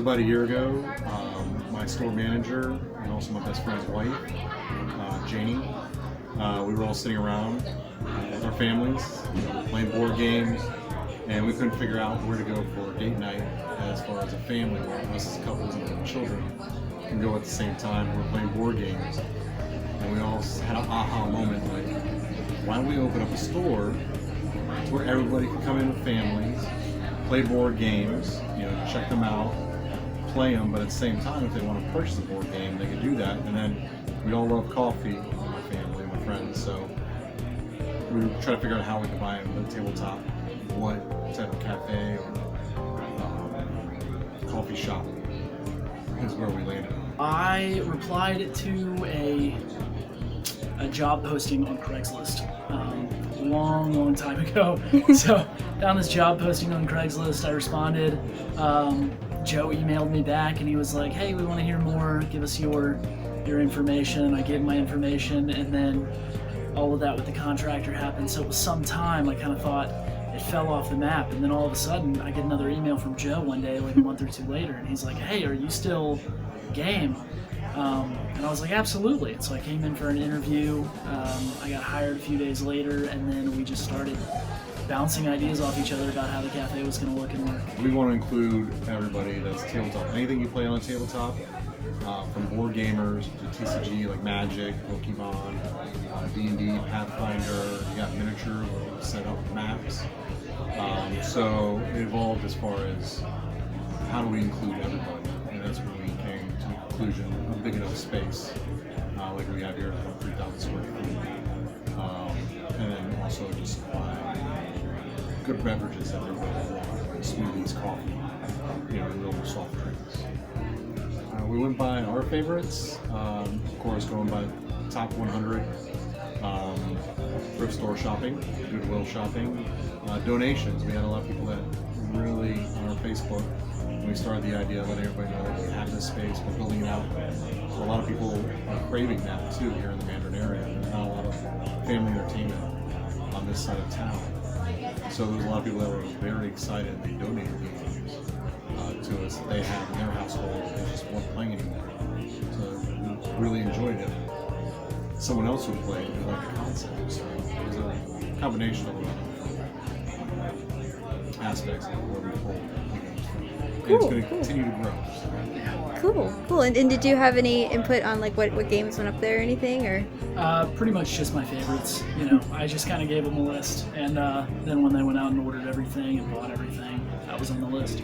about a year ago. My store manager and also my best friend's wife, Janie, we were all sitting around with our families, playing board games, and we couldn't figure out where to go for date night as far as a family, where us as couples and children can go at the same time. We're playing board games, and we all had an aha moment, like, why don't we open up a store where everybody can come in with families, play board games, check them out, play them, but at the same time, if they want to purchase a board game, they can do that. And then we all love coffee, my family, my friends, so we were trying to figure out how we could buy them at the tabletop, what type of cafe or coffee shop is where we landed. I replied to a job posting on Craigslist long time ago. So found this job posting on Craigslist. I responded. Joe emailed me back and he was like, hey, we want to hear more. Give us your information. I gave him my information, and then all of that with the contractor happened. So it was some time. I kind of thought it fell off the map, and then all of a sudden I get another email from Joe one day, like a month or two later, and he's like, hey, are you still game? And I was like, absolutely. And so I came in for an interview. I got hired a few days later, and then we just started bouncing ideas off each other about how the cafe was going to look and work. We want to include everybody that's tabletop. Anything you play on a tabletop, from board gamers to TCG like Magic, Pokemon, D&D, Pathfinder. You got miniatures, set up maps. So it evolved as far as how do we include everybody, and that's when we came to the conclusion of a big enough space, like we have here, about 3,000 square feet, and then also just supply good beverages that everybody wants, like smoothies, coffee, real soft drinks. We went by our favorites, of course, going by top 100, thrift store shopping, Goodwill shopping, donations. We had a lot of people that really, on our Facebook, when we started the idea, letting everybody know that we have this space, we're building it out. So a lot of people are craving that too here in the Mandarin area. There's not a lot of family entertainment on this side of town. So there's a lot of people that were very excited. They donated games to us that they have in their household. They just weren't playing anymore. So we really enjoyed it. Someone else would play it, they liked the concept. So it was a combination of a lot of aspects of where we pulled the games from. And it's going to continue to grow. So. Cool. And did you have any input on like what games went up there or anything, or? Pretty much just my favorites. I just kind of gave them a list, and then when they went out and ordered everything and bought everything, that was on the list.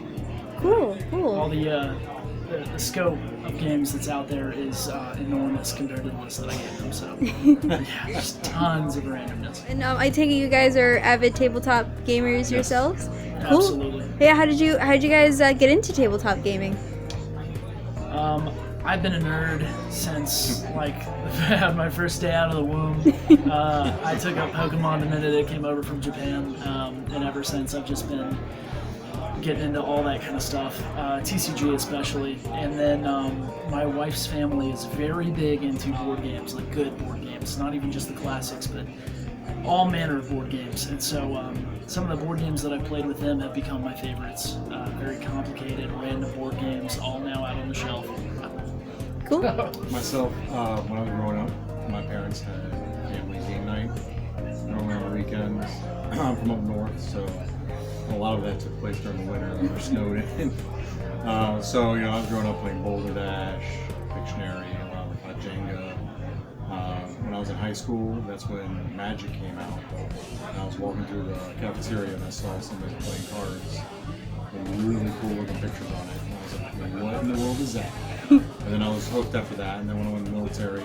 Cool. All the scope of games that's out there is enormous compared to the list that I gave them. So yeah, there's tons of randomness. And I take it you guys are avid tabletop gamers yourselves. Cool. Absolutely. Yeah. How did you guys get into tabletop gaming? I've been a nerd since my first day out of the womb. I took up Pokemon the minute it came over from Japan, and ever since I've just been getting into all that kind of stuff, TCG especially. And then my wife's family is very big into board games, like good board games, not even just the classics, but all manner of board games. And so some of the board games that I've played with them have become my favorites. Very complicated, random board games, all now out on the shelf. Cool. Myself, when I was growing up, my parents had family game night normally on the weekends. I'm from up north, so a lot of that took place during the winter when we were snowed in. So, I was growing up playing Boulder Dash, Pictionary, Jenga. When I was in high school, that's when Magic came out. And I was walking through the cafeteria and I saw somebody playing cards with really cool looking pictures on it. And I was like, what in the world is that? And then I was hooked after that. And then when I went in the military,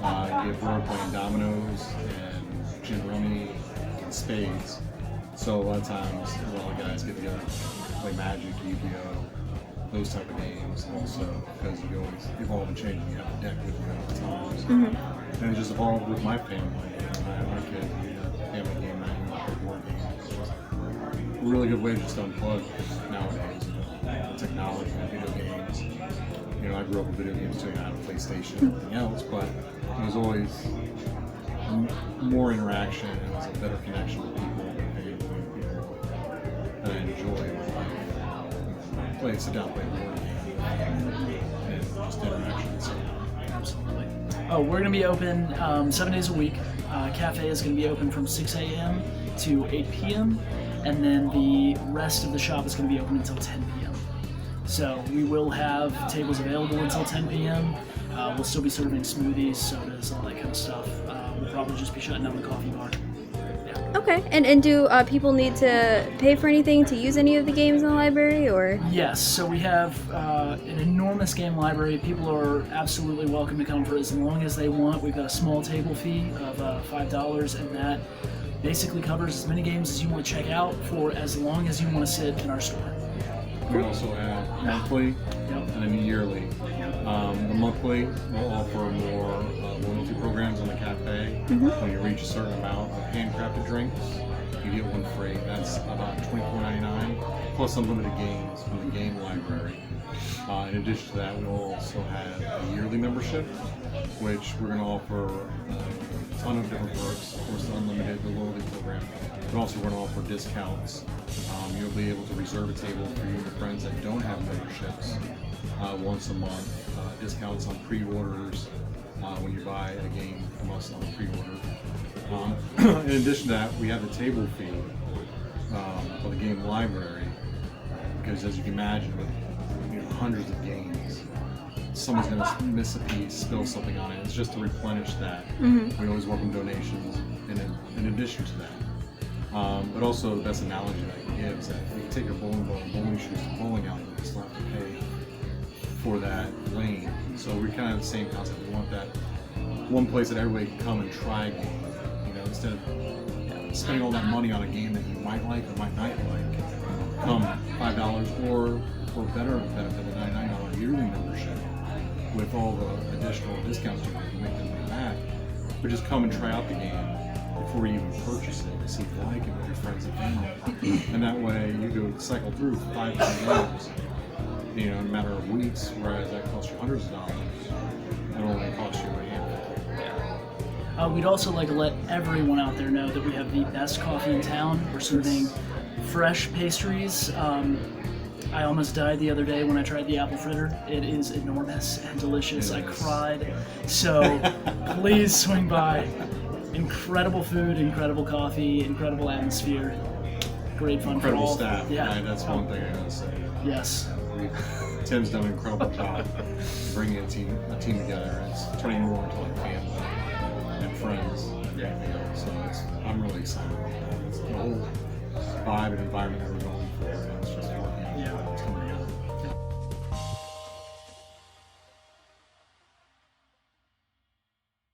I get bored playing dominoes and gin rummy and spades. So a lot of times, a lot of guys get together, play Magic, Yu-Gi-Oh, those type of games. And also, because you always evolve and change, and you have a deck with you at the times. Mm-hmm. And it just evolved with my family. My kids, we had a family game night, we played board games. It's a really good way to just unplug nowadays. Technology, video games. I grew up with video games too. I had a PlayStation and everything else, but it was always more interaction. It was a better connection with people that I enjoy in life. play sit down, play board game, and just interaction. So. Absolutely. Oh, we're going to be open 7 days a week. Cafe is going to be open from 6 a.m. to 8 p.m. And then the rest of the shop is going to be open until 10 p.m. So we will have tables available until 10 p.m. We'll still be serving smoothies, sodas, all that kind of stuff. We'll probably just be shutting down the coffee bar. Okay, and do people need to pay for anything to use any of the games in the library, or? Yes, so we have an enormous game library. People are absolutely welcome to come for as long as they want. We've got a small table fee of $5, and that basically covers as many games as you want to check out for as long as you want to sit in our store. We also have monthly and then yearly. The monthly will offer more loyalty programs on the cafe. When you reach a certain amount of handcrafted drinks, you get one free. That's about $24.99 plus unlimited games from the game library. In addition to that, we'll also have a yearly membership, which we're going to offer a ton of different perks. Of course, the unlimited, the loyalty program, but also we're going to offer discounts. You'll be able to reserve a table for you and your friends that don't have memberships once a month. Discounts on pre-orders when you buy a game from us on a pre-order. In addition to that, we have the table fee for the game library, because as you can imagine, with hundreds of games, someone's going to miss a piece, spill something on it. It's just to replenish that. We always welcome donations in addition to that. But also the best analogy that I can give is that you can take your bowling ball and bowling shoes to bowling alley, but you still have to pay for that lane. So we're kind of the same concept. We want that one place that everybody can come and try a game. Instead of spending all that money on a game that you might like or might not like, come $5 or for better benefit, the $99 yearly membership with all the additional discounts you can make them back. But just come and try out the game before you even purchase it, see if you like it with your friends and family. And that way you go cycle through 5 games, in a matter of weeks, whereas that costs you hundreds of dollars. It only costs you a handful. We'd also like to let everyone out there know that we have the best coffee in town. We're serving fresh pastries. I almost died the other day when I tried the apple fritter. It is enormous and delicious. I cried. So please swing by. Incredible food, incredible coffee, incredible atmosphere. Great fun Incredible for all. staff. Yeah. Right, that's one thing I gotta say. Yes. Tim's done an incredible job bringing a team together. It's turning more into like family and friends and everything else. So I'm really excited about that. It's the whole vibe and environment that we're going for.